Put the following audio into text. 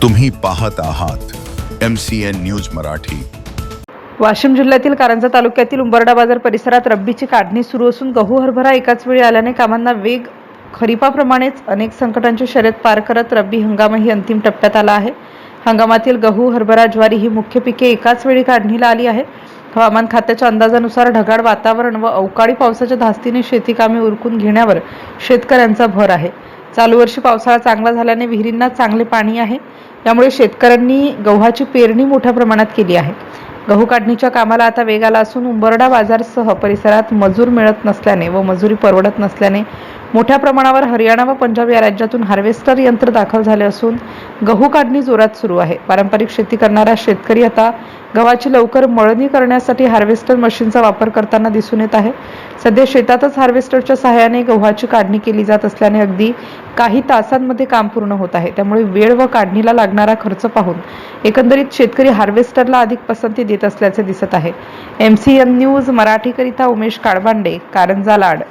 तुम्ही पाहत आहात MCN न्यूज मराठी। वाशिम जिल्ह्यातील कारंजा तालुक्यातील उंबरडा बाजार परिसरात रब्बीची काढणी सुरू असून गहू हरभरा एकाच वेळी आल्याने कामांना वेग खरीपाप्रमाणेच अनेक संकटांची शर्यत पार करत रब्बी हंगामही अंतिम टप्प्यात आला आहे। हंगामातील गहू हरभरा ज्वारी ही मुख्य पिके एकाच वेळी काढणीला आली आहे। हवामान खात्याच्या अंदाजानुसार ढगाळ वातावरण व अवकाळी पावसाच्या धास्तीने शेती कामे उरकून घेण्यावर शेतकऱ्यांचा भर आहे। चालू वर्षी पावसाळा चांगला झाल्याने विहिरींना चांगले पाणी आहे, त्यामुळे शेतकऱ्यांनी गव्हाची पेरणी मोठ्या प्रमाणात केली आहे। गहू काढणीच्या कामाला आता वेग आला असून उंबरडा बाजारसह परिसरात मजूर मिळत नसल्याने व मजुरी परवडत नसल्याने मोठ्या प्रमाणावर हरियाणा व पंजाब या राज्यातून हार्वेस्टर यंत्र दाखल झाले असून गहू काढणी जोरात सुरू आहे। पारंपरिक शेती करणारा शेतकरी आता गव्हाची लवकर मळणी करण्यासाठी हार्वेस्टर मशीनचा वापर करताना दिसून येत आहे। सध्या शेतातच हार्वेस्टरच्या सहाय्याने गव्हाची काढणी केली जात असल्याने अगदी काही तासांमध्ये काम पूर्ण होत आहे। त्यामुळे वेळ व काढणीला लागणारा खर्च पाहून एकंदरीत शेतकरी हार्वेस्टरला अधिक पसंती देत असल्याचे दिसत आहे। MCN news मराठीकरिता Umesh Kalbande, Karanja Lad.